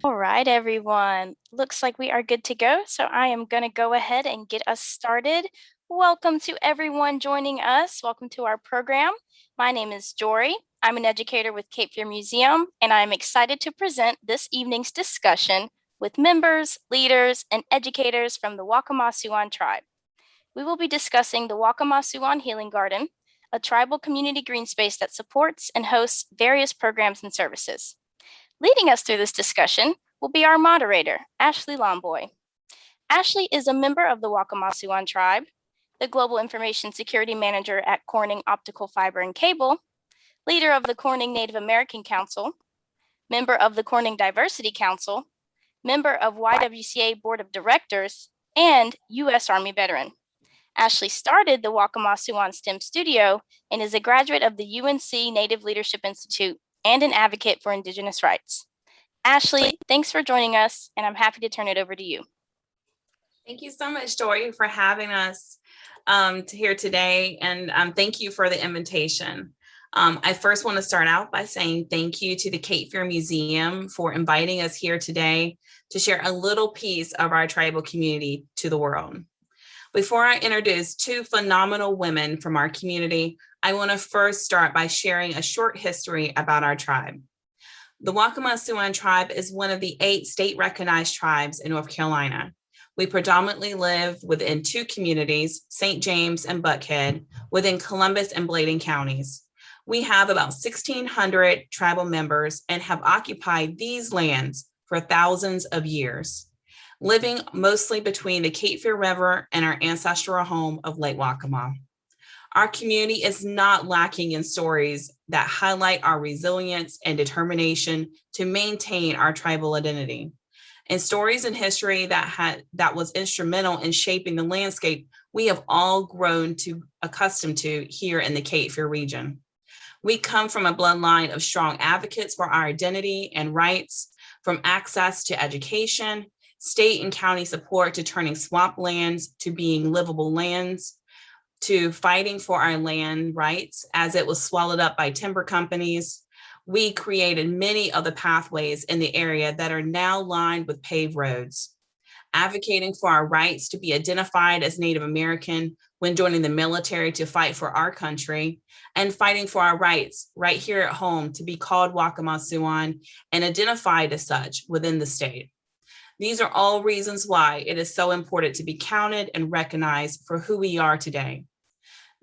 All right, everyone. Looks like we are good to go. So I am going to go ahead and get us started. Welcome to everyone joining us. Welcome to our program. My name is Jory. I'm an educator with Cape Fear Museum, and I'm excited to present this evening's discussion with members, leaders, and educators from the Waccamaw Siouan Tribe. We will be discussing the Waccamaw Siouan Healing Garden, a tribal community green space that supports and hosts various programs and services. Leading us through this discussion will be our moderator, Ashley Lomboy. Ashley is a member of the Waccamaw Siouan Tribe, the Global Information Security Manager at Corning Optical Fiber and Cable, leader of the Corning Native American Council, member of the Corning Diversity Council, member of YWCA Board of Directors, and U.S. Army veteran. Ashley started the Waccamaw Siouan STEM Studio and is a graduate of the UNC Native Leadership Institute and an advocate for Indigenous rights. Ashley, thanks for joining us, and I'm happy to turn it over to you. Thank you so much, Dory, for having us here today, and thank you for the invitation. I first want to start out by saying thank you to the Cape Fear Museum for inviting us here today to share a little piece of our tribal community to the world. Before I introduce two phenomenal women from our community, I want to first start by sharing a short history about our tribe. The Waccamaw Siouan Tribe is one of the 8 state-recognized tribes in North Carolina. We predominantly live within 2 communities, St. James and Buckhead, within Columbus and Bladen counties. We have about 1,600 tribal members and have occupied these lands for thousands of years, living mostly between the Cape Fear River and our ancestral home of Lake Waccamaw. Our community is not lacking in stories that highlight our resilience and determination to maintain our tribal identity, and stories in history that was instrumental in shaping the landscape we have all grown to accustomed to here in the Cape Fear region. We come from a bloodline of strong advocates for our identity and rights, from access to education, state and county support to turning swamp lands to being livable lands, to fighting for our land rights as it was swallowed up by timber companies. We created many of the pathways in the area that are now lined with paved roads, advocating for our rights to be identified as Native American when joining the military to fight for our country, and fighting for our rights right here at home to be called Waccamaw Siouan and identified as such within the state. These are all reasons why it is so important to be counted and recognized for who we are today.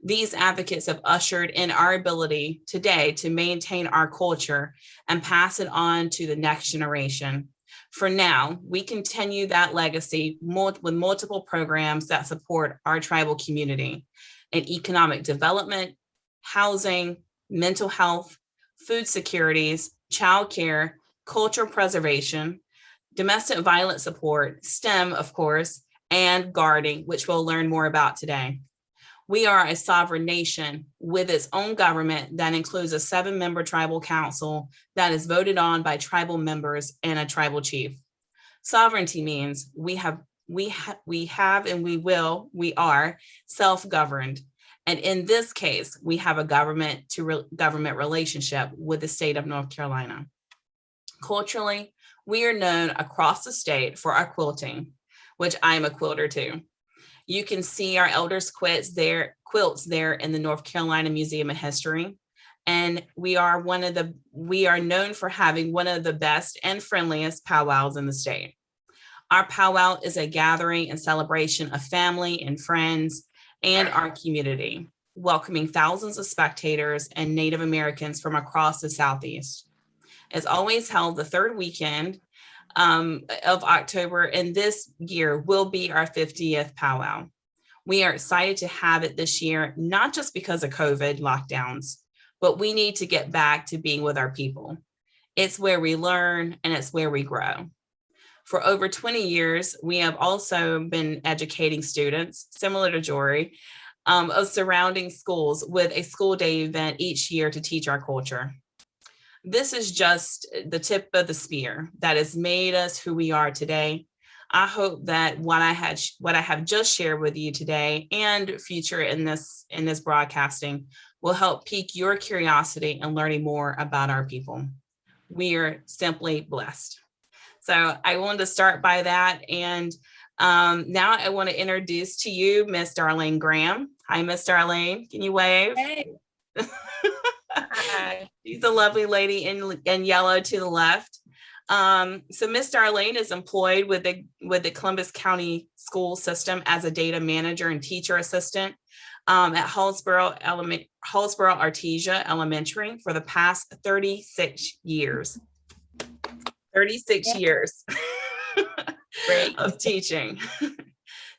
These advocates have ushered in our ability today to maintain our culture and pass it on to the next generation. For now, we continue that legacy with multiple programs that support our tribal community in economic development, housing, mental health, food securities, childcare, cultural preservation, domestic violence support, STEM, of course, and gardening, which we'll learn more about today. We are a sovereign nation with its own government that includes a 7-member tribal council that is voted on by tribal members and a tribal chief. Sovereignty means we are self-governed. And in this case, we have a government to government relationship with the state of North Carolina. Culturally, we are known across the state for our quilting, which I'm a quilter too. You can see our elders' quilts there in the North Carolina Museum of History. And we are known for having one of the best and friendliest powwows in the state. Our powwow is a gathering and celebration of family and friends and our community, welcoming thousands of spectators and Native Americans from across the Southeast. It's always held the 3rd weekend of October, and this year will be our 50th powwow. We are excited to have it this year, not just because of COVID lockdowns, but we need to get back to being with our people. It's where we learn and it's where we grow. For over 20 years, we have also been educating students, similar to Jory, of surrounding schools with a school day event each year to teach our culture. This is just the tip of the spear that has made us who we are today. I hope that what I have just shared with you today and future in this broadcasting will help pique your curiosity and learning more about our people. We are simply blessed. So I wanted to start by that. And now I want to introduce to you Miss Darlene Graham. Hi, Miss Darlene. Can you wave? Hey. Hi. She's a lovely lady in yellow to the left. So Miss Darlene is employed with the Columbus County School System as a data manager and teacher assistant at Hallsboro Artesia Elementary for the past 36 years. 36 years of teaching.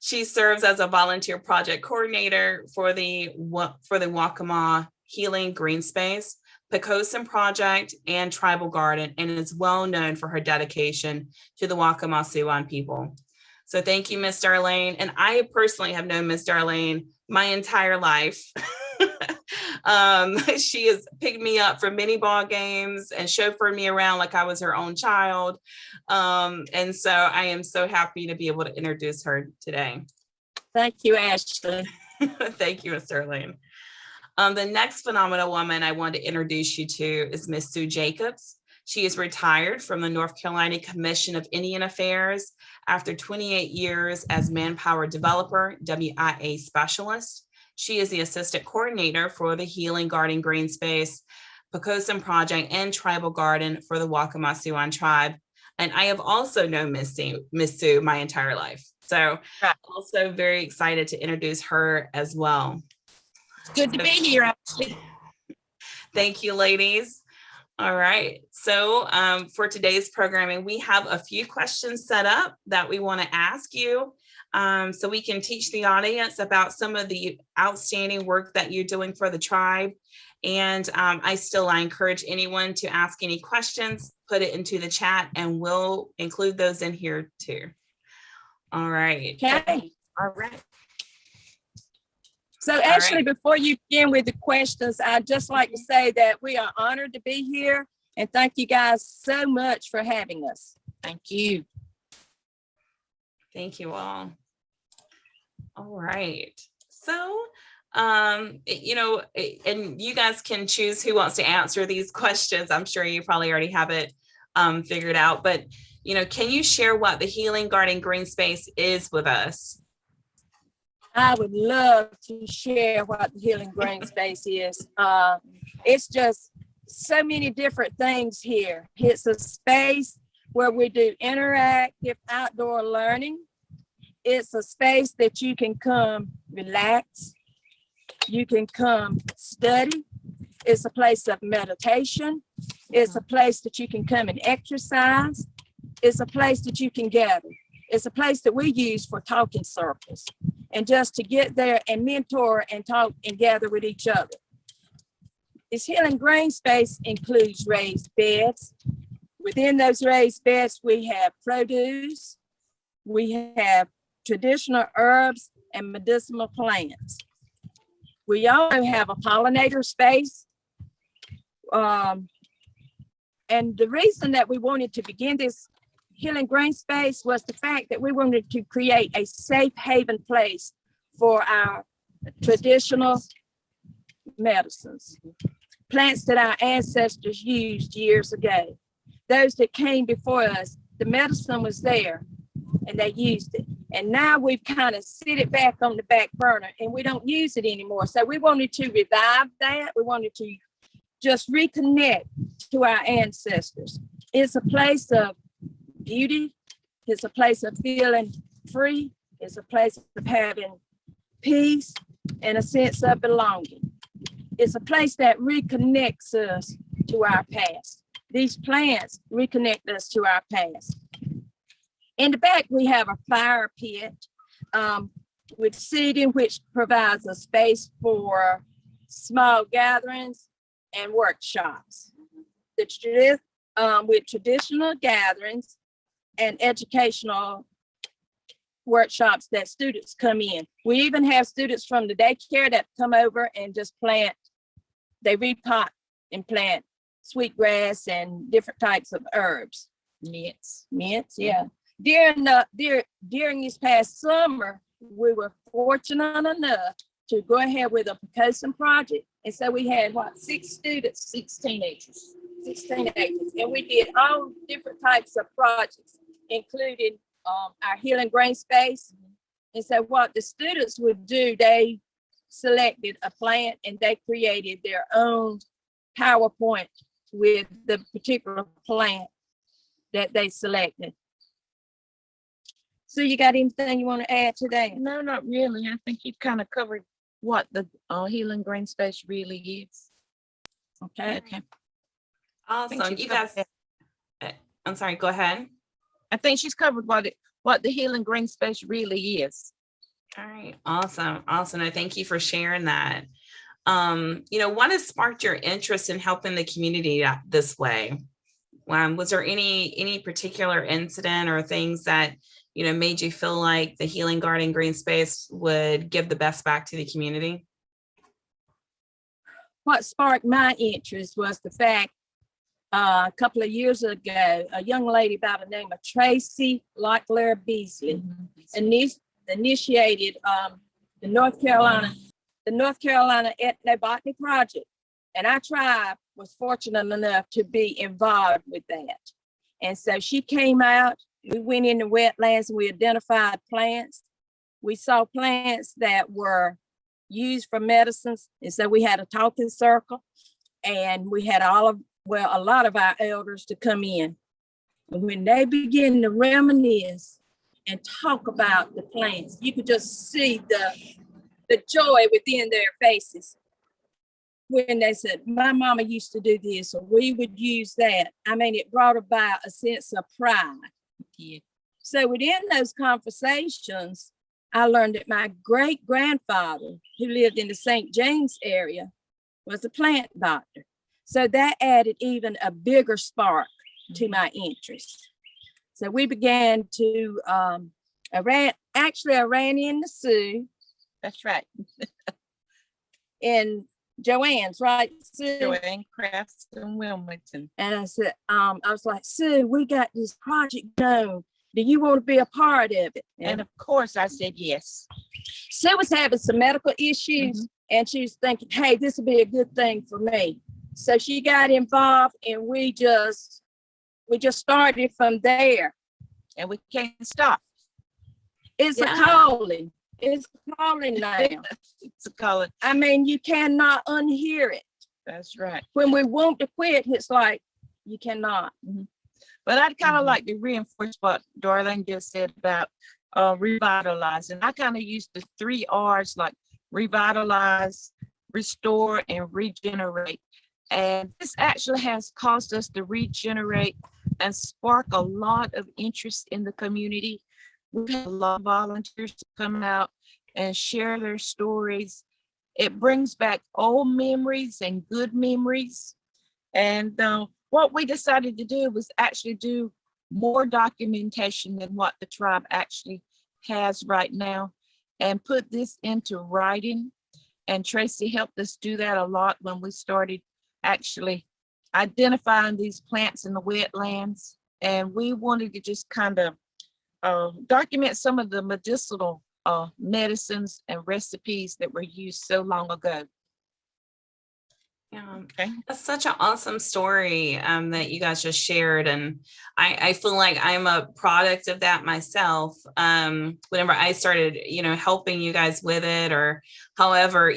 She serves as a volunteer project coordinator for the Waccamaw Healing Green Space, Pocosin Project, and Tribal Garden, and is well known for her dedication to the Waccamaw Siouan people. So thank you, Miss Darlene. And I personally have known Miss Darlene my entire life. She has picked me up from many ball games and chauffeured me around like I was her own child. And so I am so happy to be able to introduce her today. Thank you, Ashley. Thank you, Miss Darlene. The next phenomenal woman I want to introduce you to is Miss Sue Jacobs. She is retired from the North Carolina Commission of Indian Affairs after 28 years as Manpower Developer, WIA Specialist. She is the Assistant Coordinator for the Healing Garden Green Space, Pocosin Project, and Tribal Garden for the Waccamaw Siouan Tribe. And I have also known Miss Sue my entire life. So also very excited to introduce her as well. Good to be here, Ashley. Thank you, ladies. All right. So for today's programming, we have a few questions set up that we want to ask you so we can teach the audience about some of the outstanding work that you're doing for the tribe. And I encourage anyone to ask any questions, put it into the chat, and we'll include those in here too. All right. Okay. All right. So Ashley, before you begin with the questions, I'd just like to say that we are honored to be here and thank you guys so much for having us. Thank you. Thank you all. All right. So, and you guys can choose who wants to answer these questions. I'm sure you probably already have it figured out, but, can you share what the Healing Garden Green Space is with us? I would love to share what the Healing Green Space is. It's just so many different things here. It's a space where we do interactive outdoor learning. It's a space that you can come relax. You can come study. It's a place of meditation. It's a place that you can come and exercise. It's a place that you can gather. It's a place that we use for talking circles and just to get there and mentor and talk and gather with each other. This Healing Green Space includes raised beds. Within those raised beds, we have produce, we have traditional herbs and medicinal plants. We also have a pollinator space. And the reason that we wanted to begin this Healing Green Space was the fact that we wanted to create a safe haven place for our traditional medicines, plants that our ancestors used years ago. Those that came before us, the medicine was there and they used it. And now we've kind of set it back on the back burner and we don't use it anymore. So we wanted to revive that. We wanted to just reconnect to our ancestors. It's a place of beauty. It's a place of feeling free. It's a place of having peace and a sense of belonging. It's a place that reconnects us to our past. These plants reconnect us to our past. In the back, we have a fire pit with seating, which provides a space for small gatherings and workshops. With traditional gatherings and educational workshops that students come in. We even have students from the daycare that come over and just plant, they repot and plant sweetgrass and different types of herbs. Mints, yeah. During this past summer, we were fortunate enough to go ahead with a Pocosin project. And so we had 6 students, 6 teenagers, and we did all different types of projects. included our healing brain space. And so what the students would do, they selected a plant and they created their own PowerPoint with the particular plant that they selected. So you got anything you want to add to that? No, not really. I think you've kind of covered what the healing green space really is. Okay. Okay. Awesome. she's You guys, covered I'm sorry, go ahead. I think she's covered what the healing green space really is. All right. Awesome. Awesome. I thank you for sharing that. What has sparked your interest in helping the community this way? Was there any particular incident or things that, made you feel like the Healing Garden Green Space would give the best back to the community? What sparked my interest was the fact a couple of years ago, a young lady by the name of Tracy Locklear Beasley initiated the North Carolina Ethnobotany Project. And our tribe was fortunate enough to be involved with that. And so she came out, we went in the wetlands and we identified plants. We saw plants that were used for medicines. And so we had a talking circle and we had a lot of our elders to come in. And when they began to reminisce and talk about the plants, you could just see the joy within their faces. When they said, my mama used to do this, or we would use that. I mean, it brought about a sense of pride. Yeah. So within those conversations, I learned that my great-grandfather, who lived in the St. James area, was a plant doctor. So that added even a bigger spark to my interest. So we began to, I ran in the Sioux. That's right. In Joanne's, right, Sue? Joanne Crafts in Wilmington. And I said, I was like, Sue, we got this project going. Do you want to be a part of it? And of course I said yes. Sue was having some medical issues and she was thinking, hey, this would be a good thing for me. So she got involved and we just started from there. And we can't stop. It's a calling. It's a calling now. It's a calling. I mean, you cannot unhear it. That's right. When we want to quit, it's like, you cannot. But I'd kind of like to reinforce what Darlene just said about revitalizing. I kind of use the 3 R's, like revitalize, restore, and regenerate. And this actually has caused us to regenerate and spark a lot of interest in the community. We've had a lot of volunteers to come out and share their stories. It brings back old memories and good memories. And what we decided to do was actually do more documentation than what the tribe actually has right now and put this into writing. And Tracy helped us do that a lot when we started actually identifying these plants in the wetlands. And we wanted to just kind of document some of the medicinal medicines and recipes that were used so long ago. Yeah, Okay. that's such an awesome story that you guys just shared. And I feel like I'm a product of that myself. Whenever I started, helping you guys with it, or however,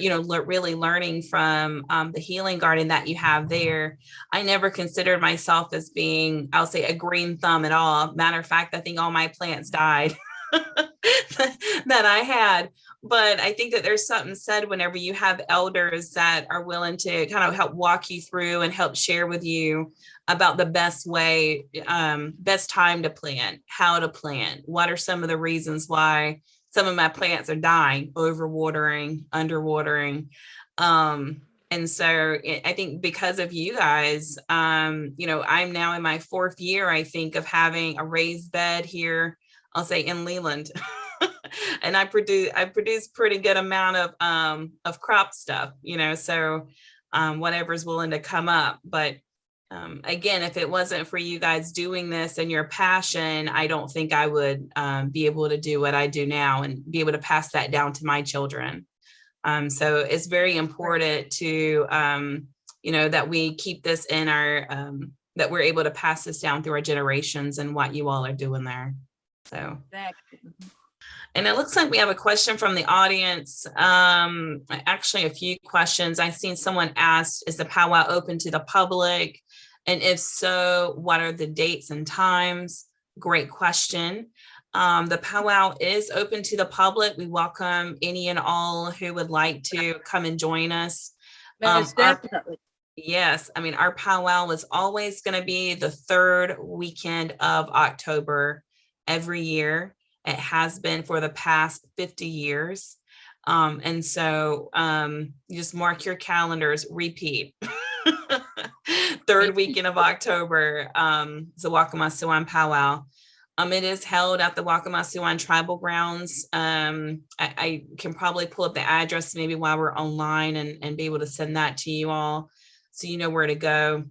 really learning from the healing garden that you have there, I never considered myself as being, I'll say, a green thumb at all. Matter of fact, I think all my plants died that I had. But I think that there's something said whenever you have elders that are willing to kind of help walk you through and help share with you about the best way, best time to plant, how to plant, what are some of the reasons why some of my plants are dying, overwatering, underwatering. And so I think because of you guys, I'm now in my 4th year, I think, of having a raised bed here, I'll say in Leland. And I produce pretty good amount of crop stuff, so whatever's willing to come up. But again, if it wasn't for you guys doing this and your passion, I don't think I would be able to do what I do now and be able to pass that down to my children. So it's very important to, that we keep this in our that we're able to pass this down through our generations and what you all are doing there. So. Exactly. And it looks like we have a question from the audience. Actually, a few questions. I've seen someone asked, is the powwow open to the public? And if so, what are the dates and times? Great question. The powwow is open to the public. We welcome any and all who would like to come and join us. Most definitely. Yes, I mean, our powwow is always going to be the third weekend of October every year. It has been for the past 50 years. And so you just mark your calendars, repeat. Third weekend of October, the Waccamaw Siouan powwow. It is held at the Waccamaw Siouan Tribal Grounds. I can probably pull up the address maybe while we're online and be able to send that to you all so you know where to go.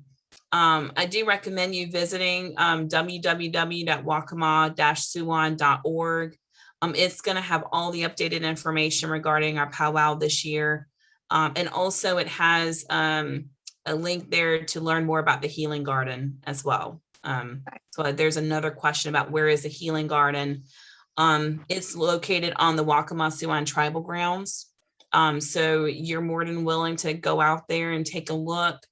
I do recommend you visiting www.waccamaw-siouan.org. It's going to have all the updated information regarding our powwow this year. And also it has a link there to learn more about the healing garden as well. So there's another question about where is the healing garden. It's located on the Waccamaw Siouan Tribal Grounds. So you're more than willing to go out there and take a look.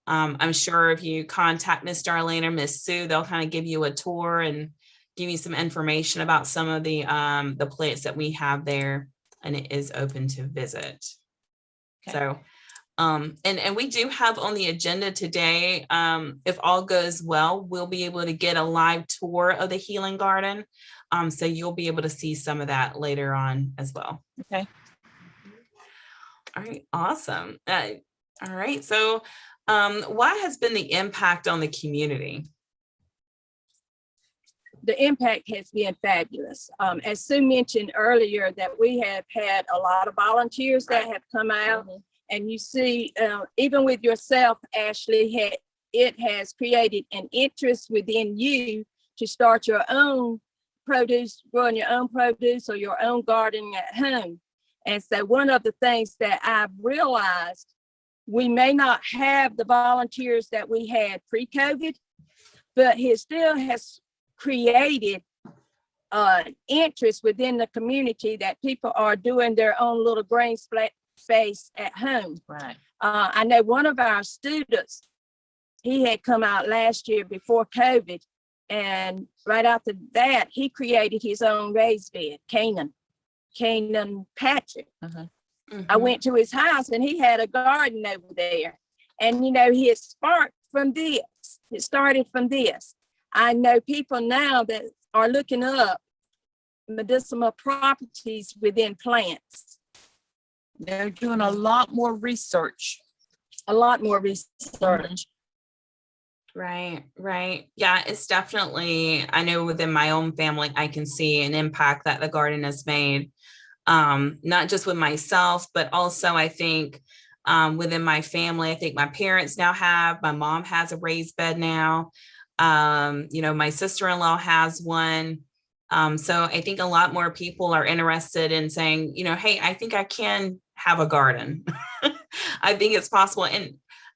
I'm sure if you contact Miss Darlene or Miss Sue, they'll kind of give you a tour and give you some information about some of the plants that we have there, and it is open to visit. Okay. So, and we do have on the agenda today, if all goes well, we'll be able to get a live tour of the healing garden. So you'll be able to see some of that later on as well. Okay. All right, awesome. All right, so what has been the impact on the community? The impact has been fabulous. As Sue mentioned earlier, that we have had a lot of volunteers that have come out, and you see, even with yourself, Ashley, it has created an interest within you to start your own produce, growing your own produce or your own gardening at home. And so one of the things that I've realized, we may not have the volunteers that we had pre-COVID, but it still has created interest within the community that people are doing their own little green space at home. Right. I know one of our students, he had come out last year before COVID, and right after that, he created his own raised bed, Canaan Patrick. I went to his house and he had a garden over there. And, you know, he sparked from this. It started from this. I know people now that are looking up medicinal properties within plants. They're doing a lot more research. A lot more research. Right. Yeah, it's definitely, I know within my own family, I can see an impact that the garden has made. Not just with myself, but also I think within my family, I think my parents now have, my mom has a raised bed now. You know, my sister-in-law has one. So I think a lot more people are interested in saying, you know, hey, I think I can have a garden. I think it's possible.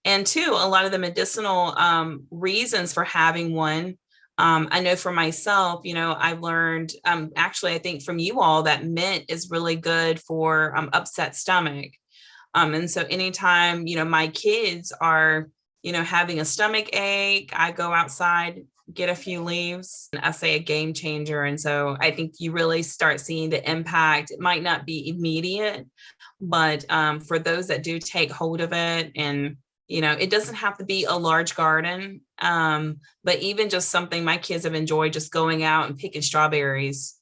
And two, a lot of the medicinal reasons for having one. I know for myself, you know, I've learned actually, I think from you all that mint is really good for upset stomach. And so anytime, you know, my kids are, you know, having a stomach ache, I go outside, get a few leaves, and I say a game changer. And so I think you really start seeing the impact. It might not be immediate, but for those that do take hold of it, and you know, it doesn't have to be a large garden, but even just something my kids have enjoyed, just going out and picking strawberries.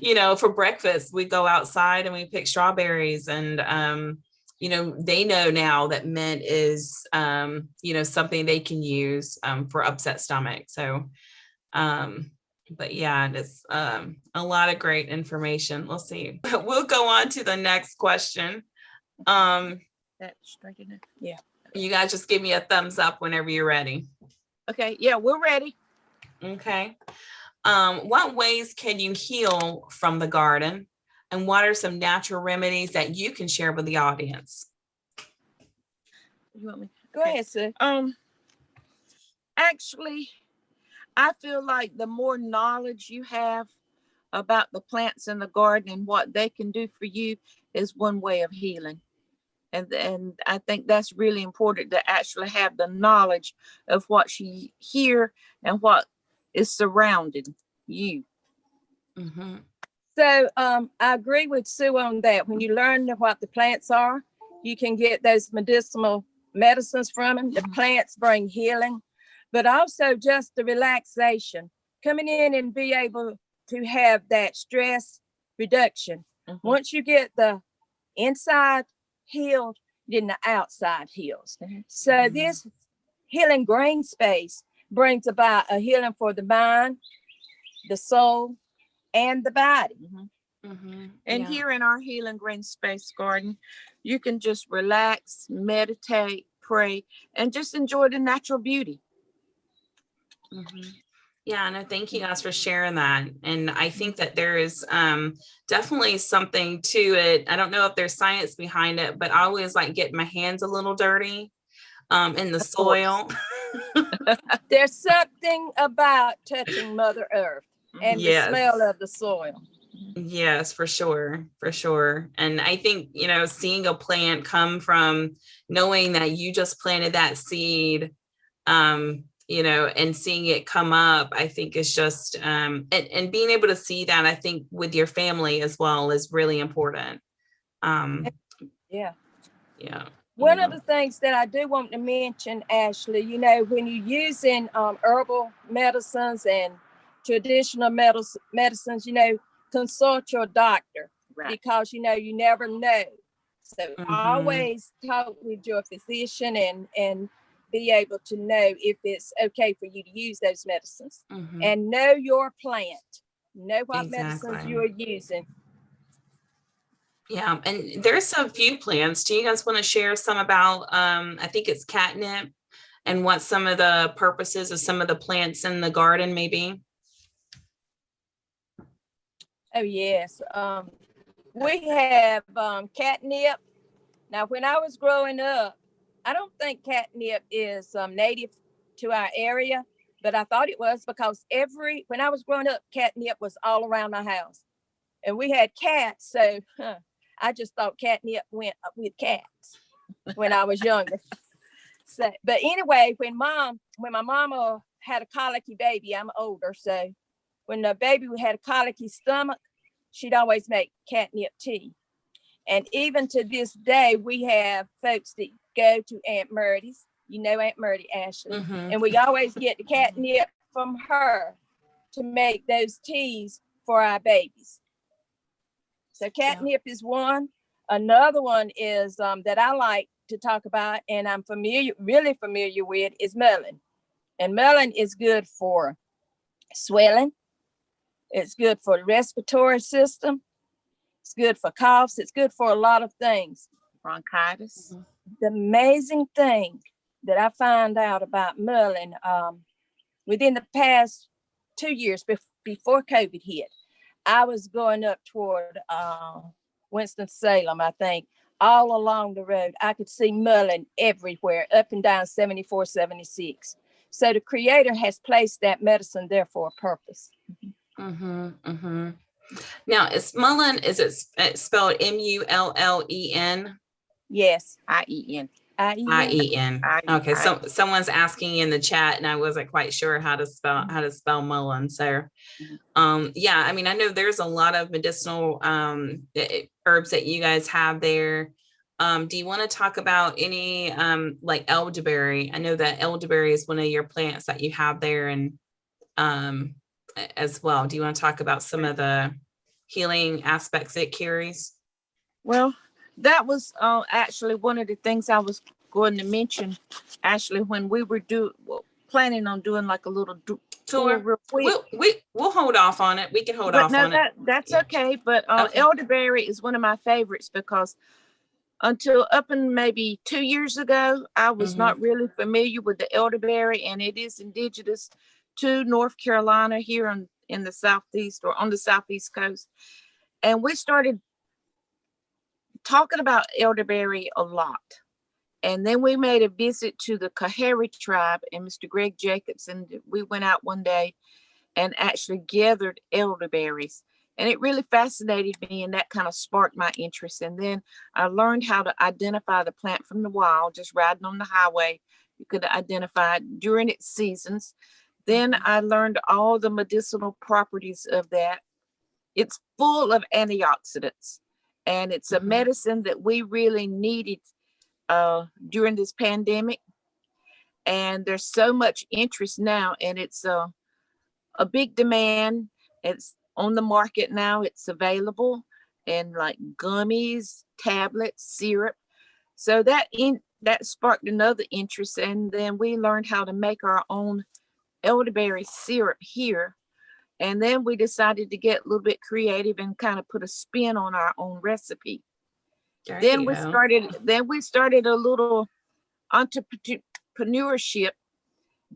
You know, for breakfast, we go outside and we pick strawberries, and you know, they know now that mint is, you know, something they can use for upset stomach. So, but yeah, it's a lot of great information. We'll see. We'll go on to the next question. That's straight in there. Yeah. You guys just give me a thumbs up whenever you're ready. Okay. Yeah, we're ready. Okay. What ways can you heal from the garden? And what are some natural remedies that you can share with the audience? You want me? Go ahead, Sue. Actually, I feel like the more knowledge you have about the plants in the garden and what they can do for you is one way of healing. And I think that's really important, to actually have the knowledge of what you hear and what is surrounding you. Mm-hmm. So I agree with Sue on that. When you learn what the plants are, you can get those medicinal medicines from them. The plants bring healing, but also just the relaxation, coming in and be able to have that stress reduction. Once you get the inside healed, then the outside heals. So this healing green space brings about a healing for the mind, the soul, and the body. And here in our healing green space garden, you can just relax, meditate, pray, and just enjoy the natural beauty. Yeah, no, thank you guys for sharing that. And I think that there is definitely something to it. I don't know if there's science behind it, but I always like getting my hands a little dirty in the soil. There's something about touching Mother Earth and the smell of the soil. Yes, for sure. For sure. And I think, you know, seeing a plant come from knowing that you just planted that seed, you know, and seeing it come up, I think is just, and being able to see that, I think with your family as well is really important. Yeah. Yeah. One of the things that I do want to mention, Ashley, you know, when you're using herbal medicines and traditional medicines, you know, consult your doctor, because, you know, you never know. So always talk with your physician and be able to know if it's okay for you to use those medicines. And know your plant, know what medicines you are using. Yeah, and there's a few plants. Do you guys want to share some about, I think it's catnip, and what some of the purposes of some of the plants in the garden maybe? Oh, yes. We have catnip. Now, when I was growing up, I don't think catnip is native to our area, but I thought it was, because when I was growing up, catnip was all around my house. And we had cats, so I just thought catnip went with cats when I was younger. So, but anyway, when my mama had a colicky baby, I'm older, so when the baby had a colicky stomach, she'd always make catnip tea. And even to this day, we have folks that go to Aunt Murdy's. You know Aunt Murdy, Ashley. And we always get the catnip from her to make those teas for our babies. So catnip is one. Another one is that I like to talk about, and I'm really familiar with, is mullein. And mullein is good for swelling. It's good for the respiratory system. It's good for coughs. It's good for a lot of things. Bronchitis. The amazing thing that I found out about mullein within the past 2 years before COVID hit, I was going up toward Winston-Salem, I think. All along the road, I could see mullein everywhere, up and down 74, 76. So the Creator has placed that medicine there for a purpose. Now, is mullein, is it spelled M-U-L-L-E-N? Yes. I-E-N. I-E-N. Okay, so someone's asking in the chat, and I wasn't quite sure how to spell mullein. So, yeah, I mean, I know there's a lot of medicinal herbs that you guys have there. Do you want to talk about any like elderberry? I know that elderberry is one of your plants that you have there, and as well. Do you want to talk about some of the healing aspects it carries? Well, that was actually one of the things I was going to mention, Ashley, when we were planning on doing like a little tour real quick. We'll hold off on it. We can hold off on it. That's okay. But elderberry is one of my favorites, because until up in maybe 2 years ago, I was not really familiar with the elderberry, and it is indigenous to North Carolina here in the Southeast, or on the Southeast coast. And we started talking about elderberry a lot. And then we made a visit to the Kahari tribe and Mr. Greg Jacobs. And we went out one day and actually gathered elderberries. And it really fascinated me, and that kind of sparked my interest. And then I learned how to identify the plant from the wild, just riding on the highway. You could identify it during its seasons. Then I learned all the medicinal properties of that. It's full of antioxidants, and it's a medicine that we really needed during this pandemic. And there's so much interest now, and it's a big demand. It's on the market now. It's available in like gummies, tablets, syrup. So that sparked another interest, and then we learned how to make our own elderberry syrup here. And then we decided to get a little bit creative and kind of put a spin on our own recipe. Then we started a little entrepreneurship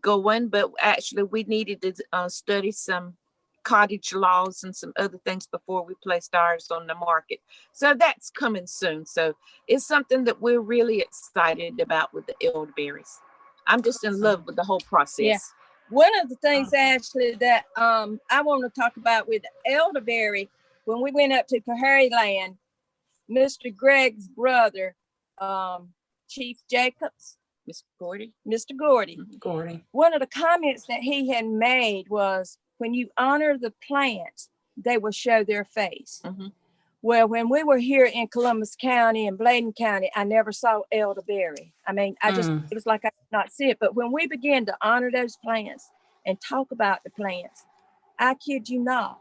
going, but actually we needed to study some cottage laws and some other things before we placed ours on the market. So that's coming soon. So it's something that we're really excited about with the elderberries. I'm just in love with the whole process. Yeah. One of the things actually that I want to talk about with elderberry, when we went up to Kahari land, Mr. Greg's brother, Chief Jacobs, Mr. Gordy. One of the comments that he had made was, when you honor the plants, they will show their face. Well, when we were here in Columbus County and Bladen County, I never saw elderberry. I mean, it was like I could not see it. But when we began to honor those plants and talk about the plants, I kid you not,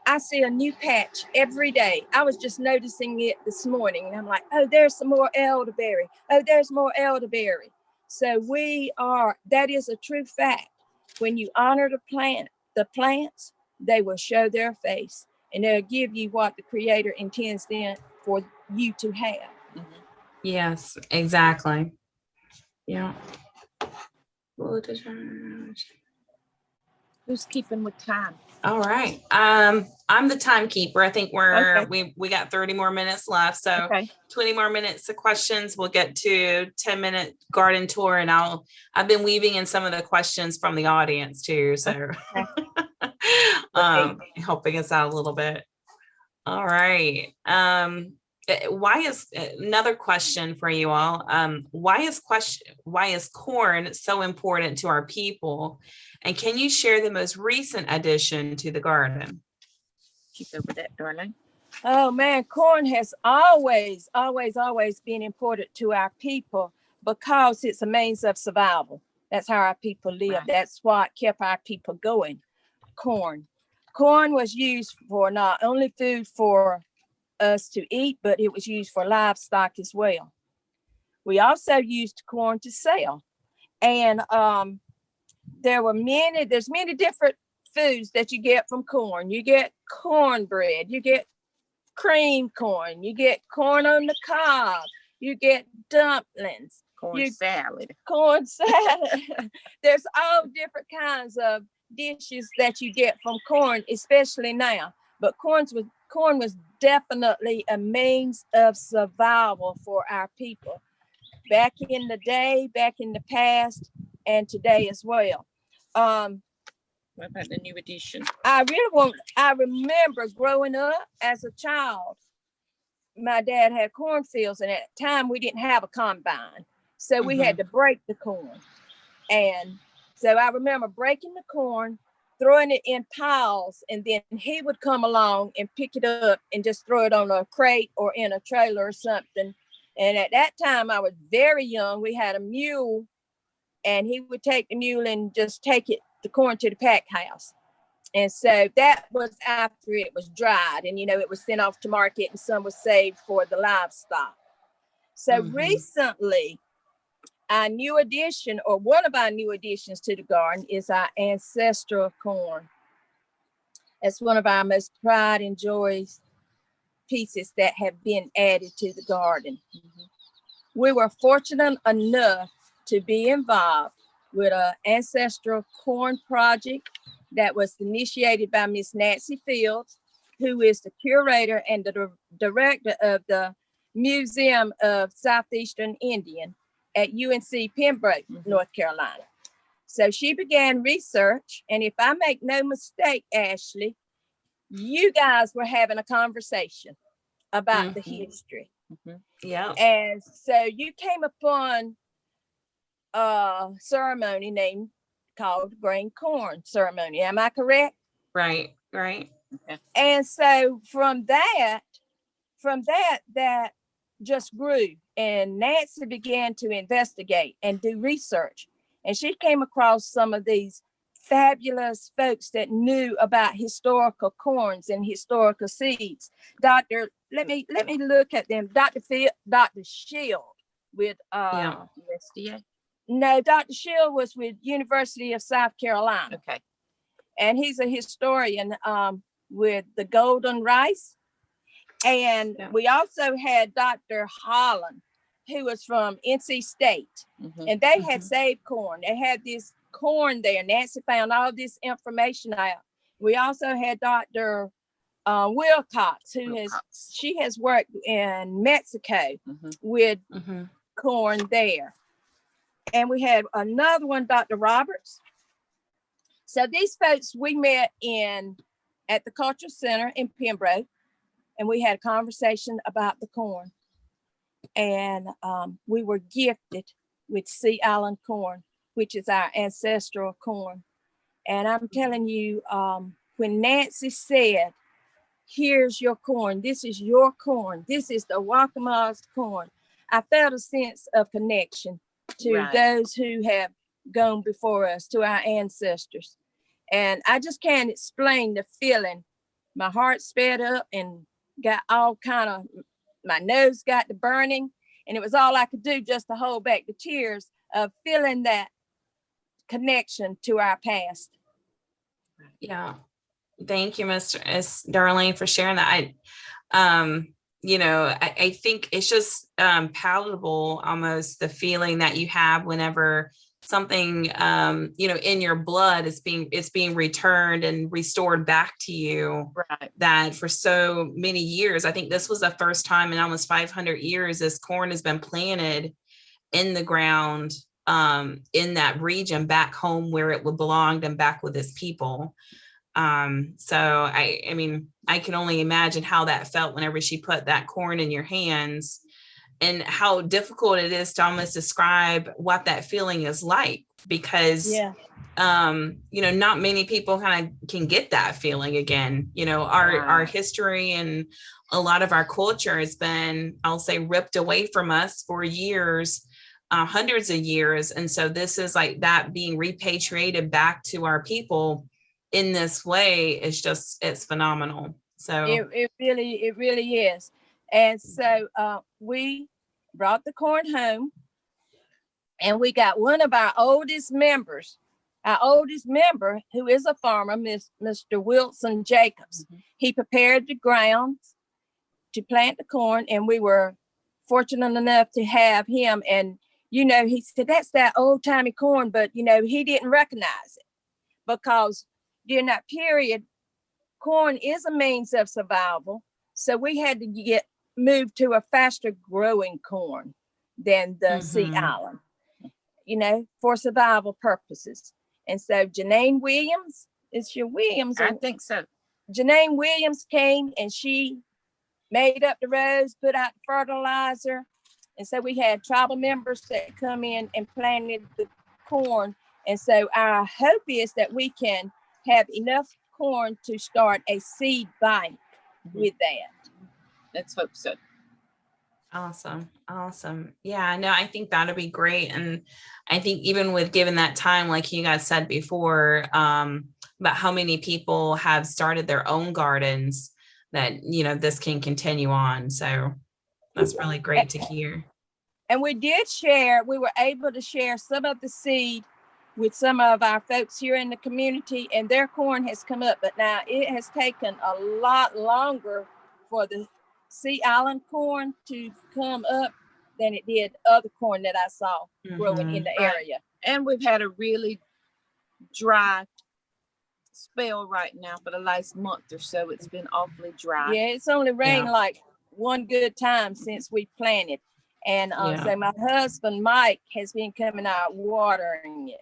I see a new patch every day. I was just noticing it this morning, and I'm like, oh, there's some more elderberry. Oh, there's more elderberry. So that is a true fact. When you honor the plants, they will show their face, and they'll give you what the Creator intends then for you to have. Yes, exactly. Yeah. Who's keeping with time? All right. I'm the timekeeper. I think we got 30 more minutes left. So 20 more minutes of questions. We'll get to 10-minute garden tour, and I've been weaving in some of the questions from the audience too. So helping us out a little bit. All right. Why is another question for you all? Why is corn so important to our people? And can you share the most recent addition to the garden? Keep up with that, Darlene. Oh man, corn has always been important to our people because it's a means of survival. That's how our people live. Right. That's what kept our people going. Corn was used for not only food for us to eat, but it was used for livestock as well. We also used corn to sell, and there's many different foods that you get from corn. You get cornbread, you get cream corn, you get corn on the cob, you get dumplings, corn salad. There's all different kinds of dishes that you get from corn, especially now. But corn was definitely a means of survival for our people back in the day, back in the past, and today as well. What about the new edition? I remember growing up as a child, my dad had cornfields, and at the time we didn't have a combine. So we had to break the corn. And so I remember breaking the corn, throwing it in piles, and then he would come along and pick it up and just throw it on a crate or in a trailer or something. And at that time, I was very young. We had a mule, and he would take the mule and just take the corn to the pack house. And so that was after it was dried, and it was sent off to market, and some was saved for the livestock. So recently, our new addition, or one of our new additions to the garden, is our ancestral corn. It's one of our most pride and joy pieces that have been added to the garden. We were fortunate enough to be involved with an ancestral corn project that was initiated by Miss Nancy Fields, who is the curator and the director of the Museum of Southeastern Indian at UNC Pembroke, North Carolina. So she began research, and if I make no mistake, Ashley, you guys were having a conversation about the history. Yeah. And so you came upon a ceremony named called grain corn ceremony. Am I correct? Right. And so from that just grew. And Nancy began to investigate and do research. And she came across some of these fabulous folks that knew about historical corns and historical seeds. Let me look at them. Dr. Shield with USDA. No, Dr. Shield was with University of South Carolina. Okay. And he's a historian with the golden rice. And we also had Dr. Holland, who was from NC State. And they had saved corn. They had this corn there. Nancy found all this information out. We also had Dr. Wilcox, she has worked in Mexico with corn there. And we had another one, Dr. Roberts. So these folks we met at the Cultural Center in Pembroke, and we had a conversation about the corn. And we were gifted with Sea Island corn, which is our ancestral corn. And I'm telling you, when Nancy said, here's your corn, this is your corn, this is the Waccamaw's corn, I felt a sense of connection to those who have gone before us, to our ancestors. And I just can't explain the feeling. My heart sped up and got all kind of, my nose got to burning, and it was all I could do just to hold back the tears of feeling that connection to our past. Yeah. Thank you, Miss Darlene, for sharing that. I think it's just palatable, almost the feeling that you have whenever something, in your blood is being returned and restored back to you. Right. That for so many years, I think this was the first time in almost 500 years, this corn has been planted in the ground, in that region back home where it would belong and back with its people. So I mean, I can only imagine how that felt whenever she put that corn in your hands, and how difficult it is to almost describe what that feeling is like, because, not many people kind of can get that feeling again. Our history and a lot of our culture has been, I'll say, ripped away from us for years, hundreds of years. And so this is like that being repatriated back to our people in this way is just, it's phenomenal. So it really is. And so we brought the corn home, and we got one of our oldest member, who is a farmer, Mr. Wilson Jacobs. He prepared the ground to plant the corn, and we were fortunate enough to have him. And, he said, that's that old timey corn, but, he didn't recognize it, because during that period, corn is a means of survival. So we had to get moved to a faster growing corn than the Sea Island, for survival purposes. And so Janine Williams, it's your Williams. I think so. Janine Williams came, and she made up the rows, put out fertilizer. And so we had tribal members that come in and planted the corn. And so our hope is that we can have enough corn to start a seed bank with that. Let's hope so. Awesome. Yeah, no, I think that'll be great. And I think even with given that time, like you guys said before, about how many people have started their own gardens, that, this can continue on. So that's really great to hear. And we were able to share some of the seed with some of our folks here in the community, and their corn has come up. But now it has taken a lot longer for the Sea Island corn to come up than it did other corn that I saw growing in the area. And we've had a really dry spell right now for the last month or so. It's been awfully dry. Yeah, it's only rained like one good time since we planted. And Yeah. so my husband, Mike, has been coming out watering it.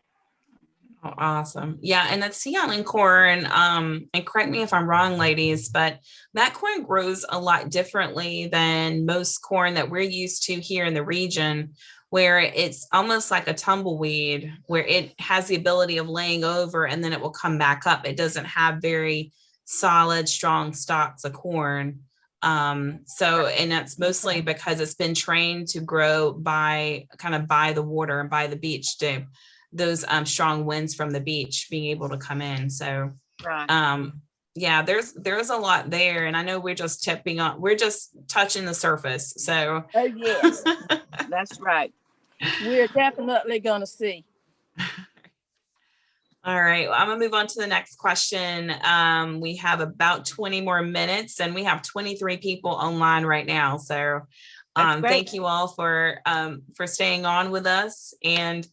Oh, awesome. Yeah. And that's sea island corn. And correct me if I'm wrong, ladies, but that corn grows a lot differently than most corn that we're used to here in the region, where it's almost like a tumbleweed, where it has the ability of laying over and then it will come back up. It doesn't have very solid, strong stalks of corn. And that's mostly because it's been trained to grow by the water and by the beach, to those strong winds from the beach being able to come in. So Right. yeah, there's a lot there, and I know we're just touching the surface. So Oh yes, that's right. We're definitely gonna see. all right, well, I'm gonna move on to the next question. We have about 20 more minutes, and we have 23 people online right now. So thank you all for staying on with us. And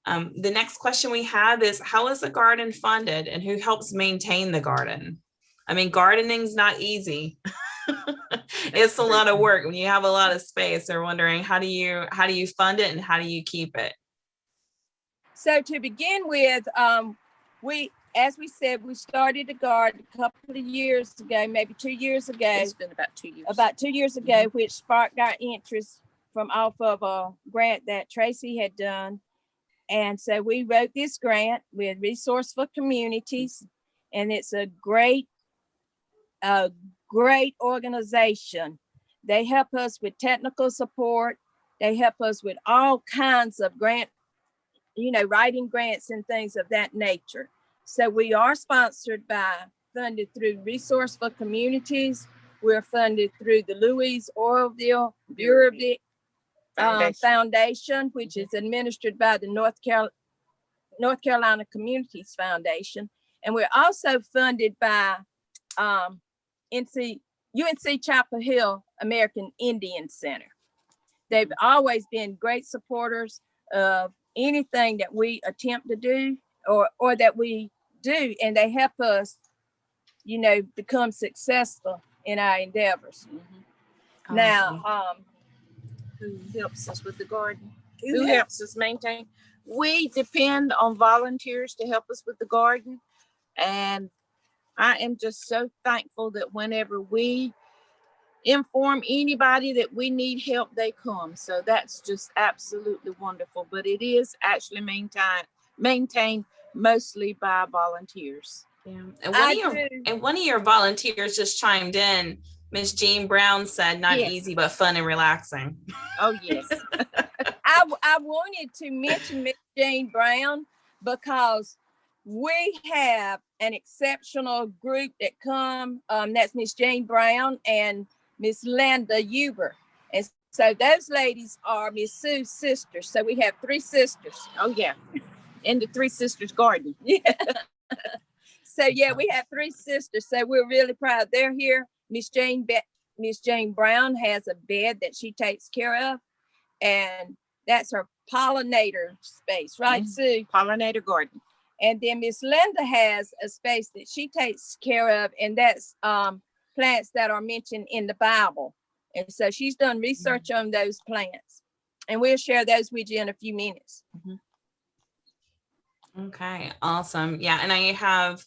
the next question we have is, how is the garden funded and who helps maintain the garden? I mean, gardening's not easy. It's a lot of work when you have a lot of space. They're wondering, how do you fund it and how do you keep it? So to begin with, as we said, we started a garden a couple of years ago, maybe 2 years ago. It's been about 2 years. About 2 years ago, which sparked our interest from off of a grant that Tracy had done. And so we wrote this grant with Resourceful Communities, and it's a great organization. They help us with technical support. They help us with all kinds of writing grants and things of that nature. So we are funded through Resourceful Communities. We're funded through the Louise Oroville Burbick Foundation, which is administered by the North Carolina Communities Foundation. And we're also funded by UNC Chapel Hill American Indian Center. They've always been great supporters of anything that we attempt to do or that we do, and they help us, become successful in our endeavors. Awesome. Now, Who helps us with the garden? Who Who helps us maintain? We depend on volunteers to help us with the garden. And I am just so thankful that whenever we inform anybody that we need help, they come. So that's just absolutely wonderful. But it is actually maintained mostly by volunteers. Yeah. And one of your volunteers just chimed in. Miss Jean Brown said, not Yes. easy, but fun and relaxing. Oh, yes. I wanted to mention Miss Jane Brown because we have an exceptional group that come. That's Miss Jane Brown and Miss Linda Huber. And so those ladies are Miss Sue's sisters. So we have 3 sisters. Oh, yeah. In the 3 Sisters Garden. Yeah. So yeah, we have 3 sisters. So we're really proud they're here. Miss Jane Brown has a bed that she takes care of, and that's her pollinator space, right, Sue? Pollinator garden. And then Miss Linda has a space that she takes care of, and that's plants that are mentioned in the Bible. And so she's done research on those plants, and we'll share those with you in a few minutes. Okay, awesome. Yeah, and I have,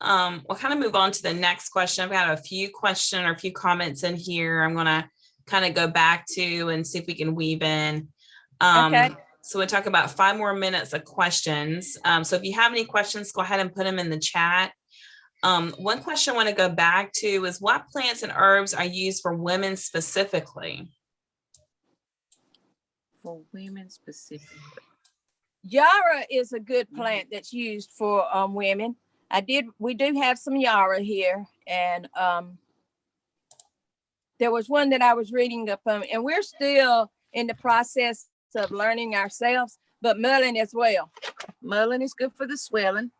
we'll kind of move on to the next question. I've got a few comments in here. I'm gonna kind of go back to and see if we can weave in. Okay. So we'll talk about 5 more minutes of questions. So if you have any questions, go ahead and put them in the chat. One question I want to go back to is, what plants and herbs are used for women specifically? For women specifically. Yarrow is a good plant that's used for women. We do have some yarrow here, and there was one that I was reading up on, and we're still in the process of learning ourselves, but mullein as well. Mullein is good for the swelling,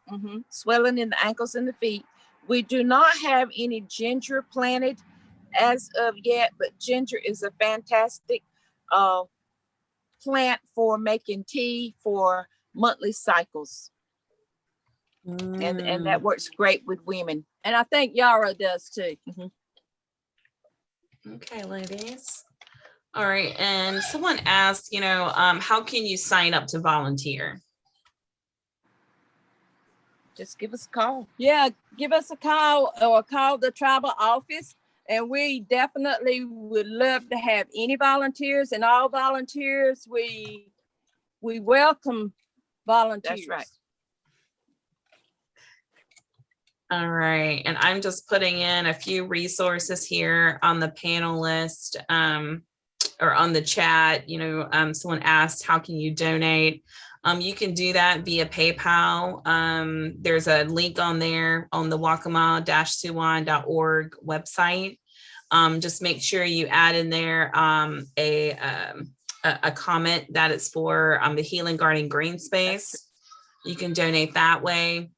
swelling in the ankles and the feet. We do not have any ginger planted as of yet, but ginger is a fantastic plant for making tea for monthly cycles. And that works great with women. And I think yarrow does too. Okay, ladies. All right, and someone asked, how can you sign up to volunteer? Just give us a call. Yeah, give us a call or call the tribal office. And we definitely would love to have any volunteers, and all volunteers. We welcome volunteers. That's right. All right, and I'm just putting in a few resources here on the panel list, or on the chat. Someone asked, how can you donate? You can do that via PayPal. There's a link on there on the Waccamaw-Siouan.org website. Just make sure you add in there a comment that it's for the Healing Garden Green Space. You can donate that way.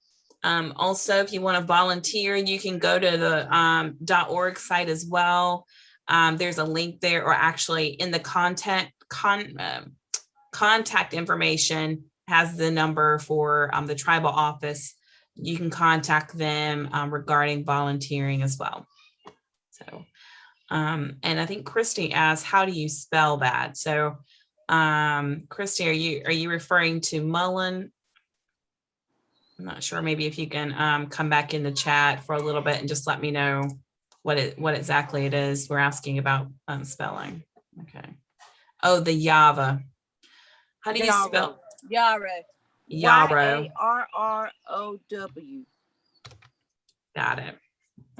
Also, if you want to volunteer, you can go to the .org site as well. There's a link there, or actually in the contact information has the number for the tribal office. You can contact them regarding volunteering as well. So, and I think Christy asked, how do you spell that? So, Christy, are you referring to Mullen? I'm not sure. Maybe if you can come back in the chat for a little bit and just let me know what exactly it is we're asking about spelling. Okay. Oh, the Java. How do you spell? Yarrow. Yarrow. Yarrow. Got it.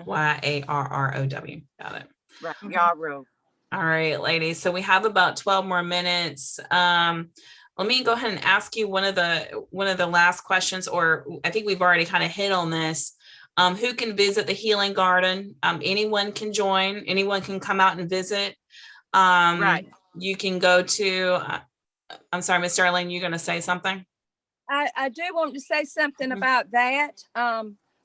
Yarrow. Got it. Right. Yarrow. All right, ladies. So we have about 12 more minutes. Let me go ahead and ask you one of the last questions, or I think we've already kind of hit on this. Who can visit the Healing Garden? Anyone can join. Anyone can come out and visit. Right. You can go to, I'm sorry, Miss Darlene, you're going to say something? I do want to say something about that.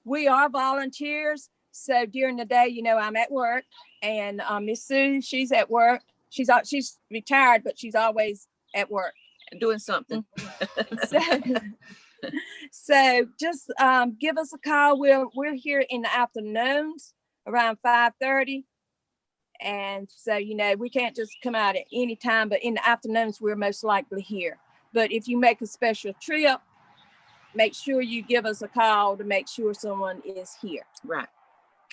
We are volunteers. So during the day, I'm at work, and Miss Sue, she's at work. She's retired, but she's always at work Doing something. So just give us a call. We're here in the afternoons around 5:30. And so, we can't just come out at any time, but in the afternoons, we're most likely here. But if you make a special trip, make sure you give us a call to make sure someone is here. Right.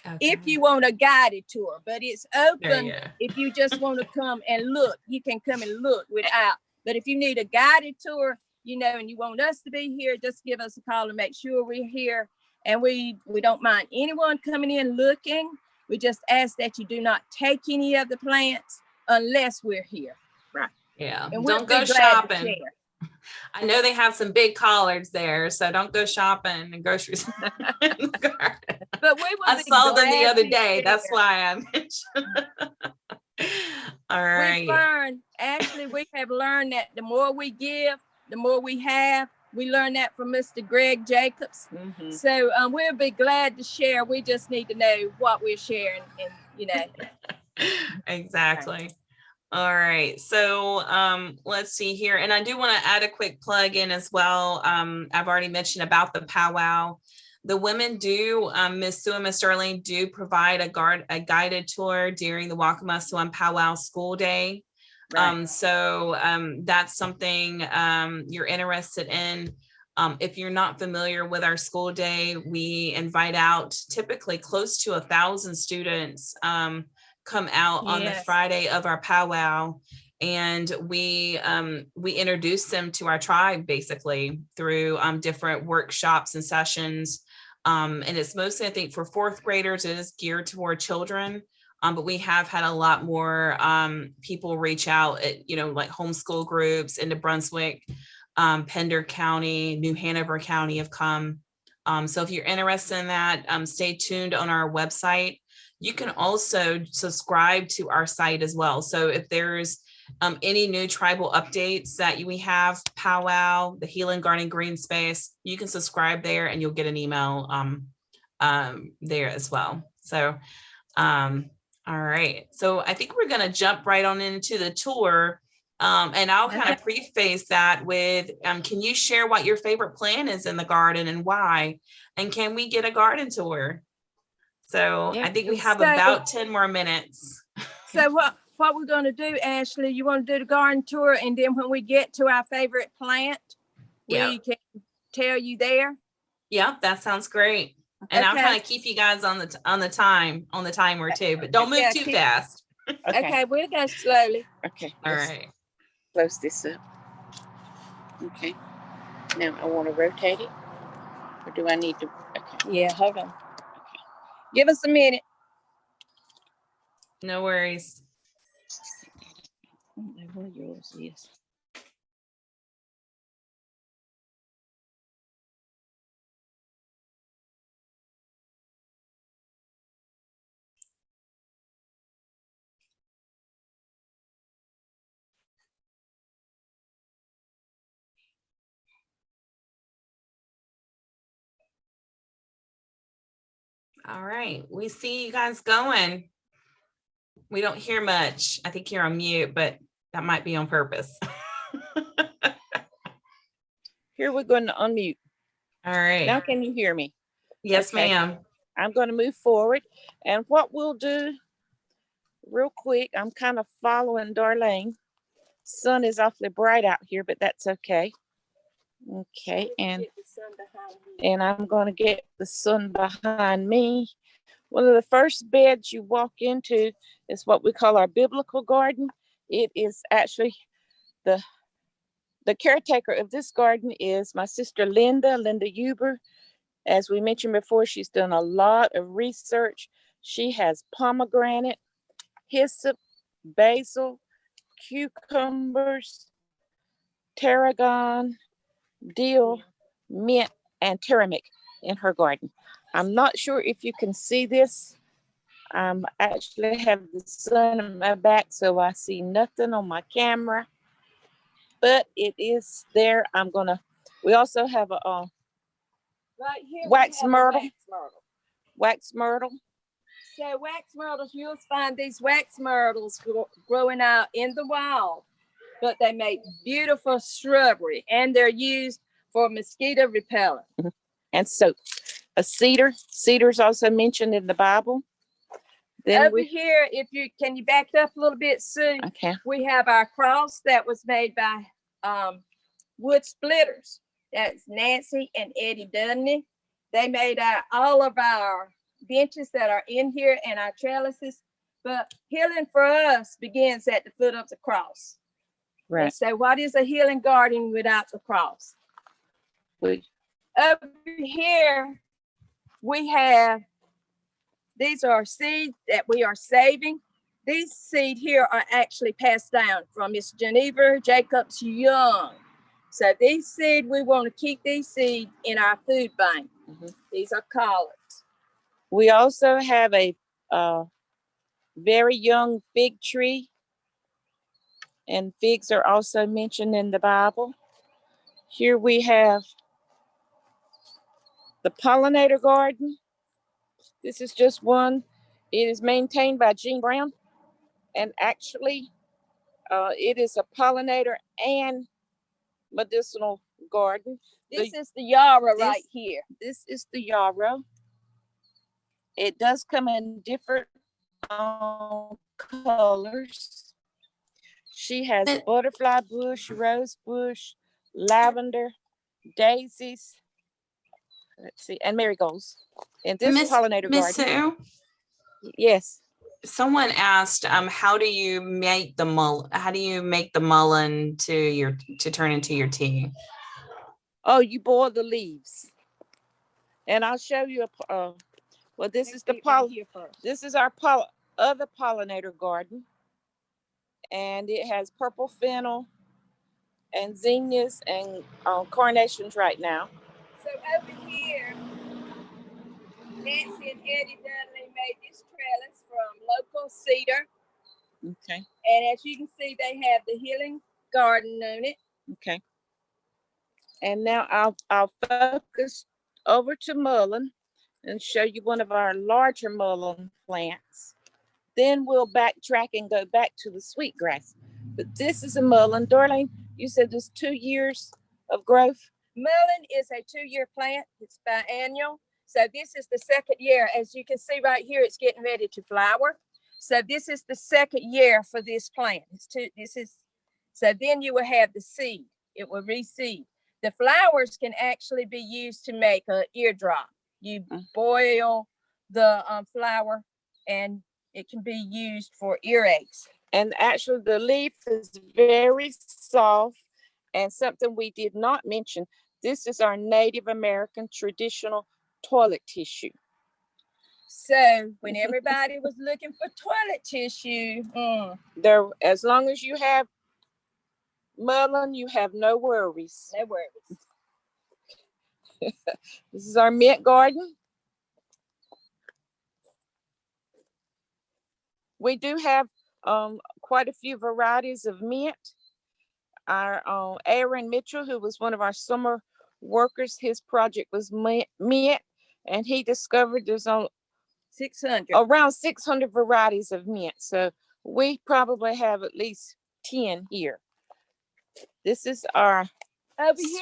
Okay. If you want a guided tour, but it's open. If you just want to come and look, you can come and look without. But if you need a guided tour, and you want us to be here, just give us a call and make sure we're here. And we don't mind anyone coming in looking. We just ask that you do not take any of the plants unless we're here. Right. Yeah. And don't go shopping. I know they have some big collards there, so don't go shopping and groceries. But I saw them the other day. That's why I mentioned. All right. We have learned that the more we give, the more we have. We learned that from Mr. Greg Jacobs. Mm-hmm. So we'll be glad to share. We just need to know what we're sharing, and Exactly. All right. So let's see here. And I do want to add a quick plug in as well. I've already mentioned about the powwow. The women do, Ms. Sue and Ms. Darlene do provide a guided tour during the Waccamaw Siouan Powwow School Day. Right. So that's something you're interested in. If you're not familiar with our school day, we invite out typically close to 1,000 students come out on the Friday of our powwow, and we introduce them to our tribe basically through different workshops and sessions. And it's mostly, I think, for fourth graders. It is geared toward children. But we have had a lot more people reach out at, like homeschool groups into Brunswick, Pender County, New Hanover County have come. So if you're interested in that, stay tuned on our website. You can also subscribe to our site as well. So if there's any new tribal updates that we have, powwow, the Healing Garden Green Space, you can subscribe there and you'll get an email there as well. So, all right. So I think we're going to jump right on into the tour. And I'll kind of preface that with, can you share what your favorite plant is in the garden and why? And can we get a garden tour? So I think we have about 10 more minutes. So what we're going to do, Ashley, you want to do the garden tour, and then when we get to our favorite plant, we can tell you there. Yep, that sounds great. And I'll kind of keep you guys on the timer too, but don't move too fast. Okay, we'll go slowly. Okay. All right. Close this up. Okay. Now I want to rotate it. Or do I need to? Okay. Yeah, hold on. Okay. Give us a minute. No worries. I don't know where yours is. All right. We see you guys going. We don't hear much. I think you're on mute, but that might be on purpose. Here we're going to unmute. All right. Now can you hear me? Yes, ma'am. I'm going to move forward. And what we'll do real quick, I'm kind of following Darlene. Sun is awfully bright out here, but that's okay. Okay, and I'm going to get the sun behind me. One of the first beds you walk into is what we call our biblical garden. It is actually the caretaker of this garden is my sister Linda Huber. As we mentioned before, she's done a lot of research. She has pomegranate, hyssop, basil, cucumbers, tarragon, dill, mint, and turmeric in her garden. I'm not sure if you can see this. I actually have the sun in my back, so I see nothing on my camera, but it is there. We also have a Right here, wax myrtle. Wax myrtle. So wax myrtles, you'll find these wax myrtles growing out in the wild, but they make beautiful shrubbery, and they're used for mosquito repellent. And soap. A cedar. Cedar's also mentioned in the Bible. Then over here, can you back it up a little bit, Sue? Okay. We have our cross that was made by wood splitters. That's Nancy and Eddie Dudney. They made all of our benches that are in here and our trellises. But healing for us begins at the foot of the cross. Right. And so what is a healing garden without the cross? Over here, we have, these are seeds that we are saving. These seeds here are actually passed down from Miss Geneva Jacobs Young. So these seeds, we want to keep these seeds in our food bank. These are collards. We also have a very young fig tree, and figs are also mentioned in the Bible. Here we have the pollinator garden. This is just one. It is maintained by Jean Brown, and actually it is a pollinator and medicinal garden. This is the yarrow right here. This is the yarrow. It does come in different colors. She has butterfly bush, rose bush, lavender, daisies, let's see, and marigolds. And this pollinator Miss garden. Sue? Yes. Someone asked, how do you make the mullein to turn into your tea? Oh, you boil the leaves. And I'll show you well, this is this is our other pollinator garden. And it has purple fennel and zinnias and carnations right now. So over here, Nancy and Eddie Dudley made this trellis from local cedar. Okay. And as you can see, they have the healing garden on it. Okay. And now I'll focus over to mullein and show you one of our larger mullein plants. Then we'll backtrack and go back to the sweetgrass. But this is a mullein. Darlene, you said there's 2 years of growth? Mullein is a 2-year plant. It's biannual. So this is the second year. As you can see right here, it's getting ready to flower. So this is the second year for this plant. So then you will have the seed. It will reseed. The flowers can actually be used to make an eardrop. You boil the flower and it can be used for earaches. And actually the leaf is very soft. And something we did not mention, this is our Native American traditional toilet tissue. So when everybody was looking for toilet tissue, There, as long as you have mullein, you have no worries. no worries. This is our mint garden. We do have quite a few varieties of mint. Our Aaron Mitchell, who was one of our summer workers, his project was mint, and he discovered there's 600. around 600 varieties of mint. So we probably have at least 10 here. This is our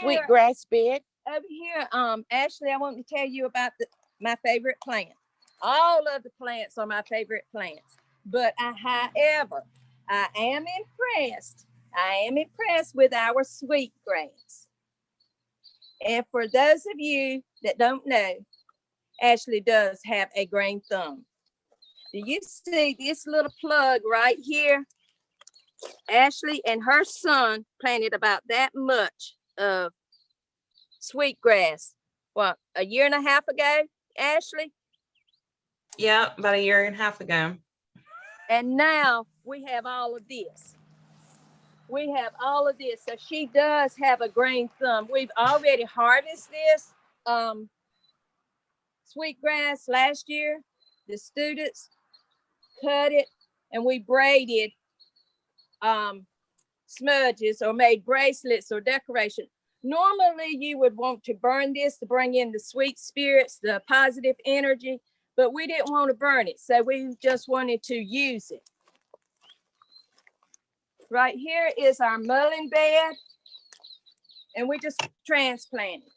sweetgrass bed. Over here, Ashley, I want to tell you about my favorite plant. All of the plants are my favorite plants, but however, I am impressed. I am impressed with our sweetgrass. And for those of you that don't know, Ashley does have a green thumb. Do you see this little plug right here? Ashley and her son planted about that much of sweetgrass. What, a year and a half ago, Ashley? Yeah, about a year and a half ago. And now we have all of this. We have all of this. So she does have a green thumb. We've already harvested this sweetgrass last year. The students cut it and we braided smudges or made bracelets or decoration. Normally you would want to burn this to bring in the sweet spirits, the positive energy, but we didn't want to burn it. So we just wanted to use it. Right here is our mullein bed, and we just transplanted.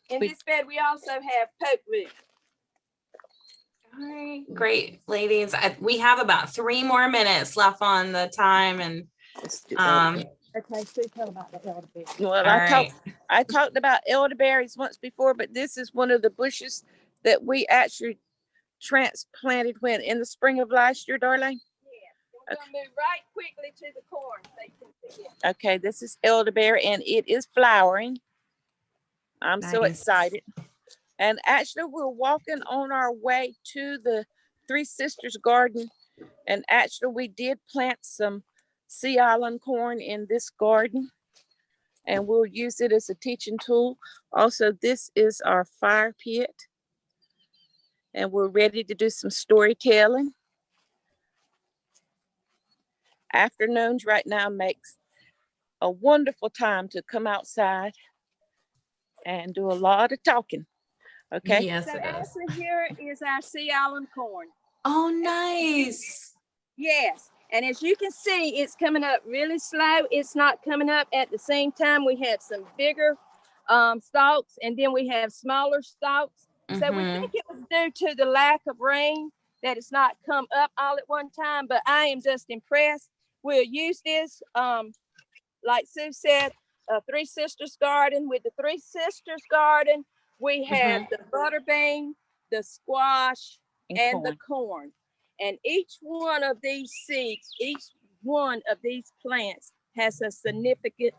In this bed, we also have poke root. All right, great, ladies. We have about 3 more minutes left on the time, and Okay, so tell about the elderberry. Well, right. I talked about elderberries once before, but this is one of the bushes that we actually transplanted when in the spring of last year, Darlene. We're gonna move right quickly to the corn so you can see it. Okay, this is elderberry and it is flowering. I'm so Nice. excited. And actually we're walking on our way to the Three Sisters garden. And actually we did plant some Sea Island corn in this garden. And we'll use it as a teaching tool. Also, this is our fire pit. And we're ready to do some storytelling. Afternoons right now makes a wonderful time to come outside and do a lot of talking. Okay. Yes, So it is. Ashley, here is our Sea Island corn. Oh, nice. Yes, and as you can see, it's coming up really slow. It's not coming up at the same time. We had some bigger stalks, and then we have smaller stalks. So we think it was due to the lack of rain that it's not come up all at one time, but I am just impressed. We'll use this, like Sue said, Three Sisters garden. With the Three Sisters garden, we have the butter bean, the squash, and the corn. And each one of these seeds, each one of these plants has a significant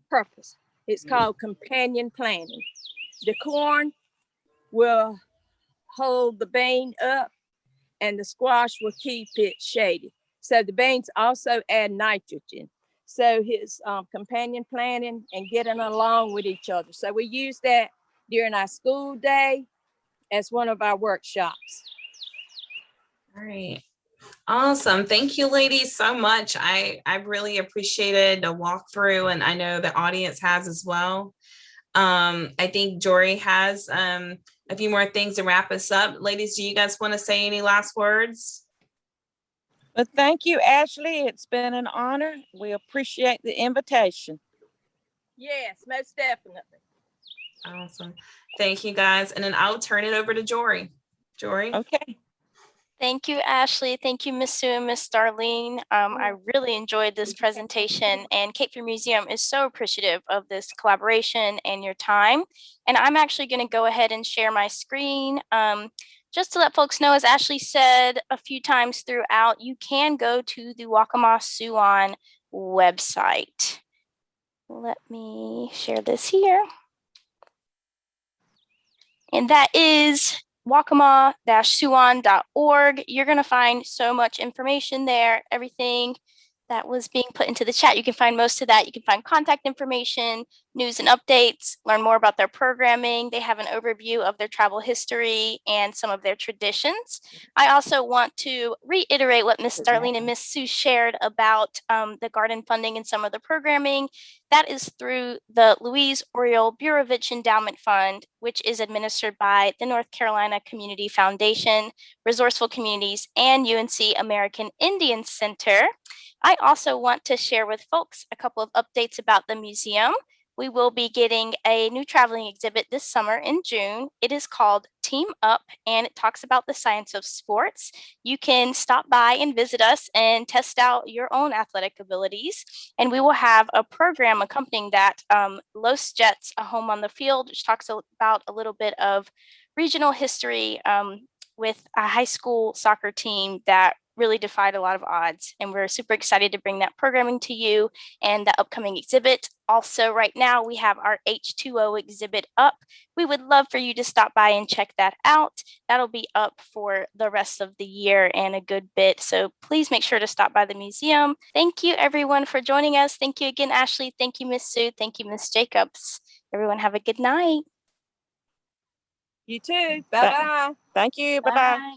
purpose. It's called companion planting. The corn will hold the bean up and the squash will keep it shaded. So the beans also add nitrogen. So his companion planting and getting along with each other. So we use that during our school day as one of our workshops. All right. Awesome. Thank you, ladies, so much. I really appreciated the walkthrough, and I know the audience has as well. I think Jory has a few more things to wrap us up. Ladies, do you guys want to say any last words? Well, thank you, Ashley. It's been an honor. We appreciate the invitation. Yes, most definitely. Awesome. Thank you, guys. And then I'll turn it over to Jory. Jory? Okay. Thank you, Ashley. Thank you, Miss Sue and Miss Darlene. I really enjoyed this presentation, and Cape Fear Museum is so appreciative of this collaboration and your time. And I'm actually going to go ahead and share my screen. Just to let folks know, as Ashley said a few times throughout, you can go to the Waccamaw Siouan website. Let me share this here. And that is waccamaw-siouan.org. You're going to find so much information there, everything that was being put into the chat. You can find most of that. You can find contact information, news and updates, learn more about their programming. They have an overview of their travel history and some of their traditions. I also want to reiterate what Miss Darlene and Miss Sue shared about the garden funding and some of the programming. That is through the Louise Oriole Burovich Endowment Fund, which is administered by the North Carolina Community Foundation, Resourceful Communities, and UNC American Indian Center. I also want to share with folks a couple of updates about the museum. We will be getting a new traveling exhibit this summer in June. It is called Team Up, and it talks about the science of sports. You can stop by and visit us and test out your own athletic abilities. And we will have a program accompanying that, Los Jets, A Home on the Field, which talks about a little bit of regional history with a high school soccer team that really defied a lot of odds. And we're super excited to bring that programming to you and the upcoming exhibit. Also, right now, we have our H2O exhibit up. We would love for you to stop by and check that out. That'll be up for the rest of the year and a good bit. So please make sure to stop by the museum. Thank you, everyone, for joining us. Thank you again, Ashley. Thank you, Miss Sue. Thank you, Miss Jacobs. Everyone have a good night. You too. Bye-bye. Thank you. Bye-bye. Bye.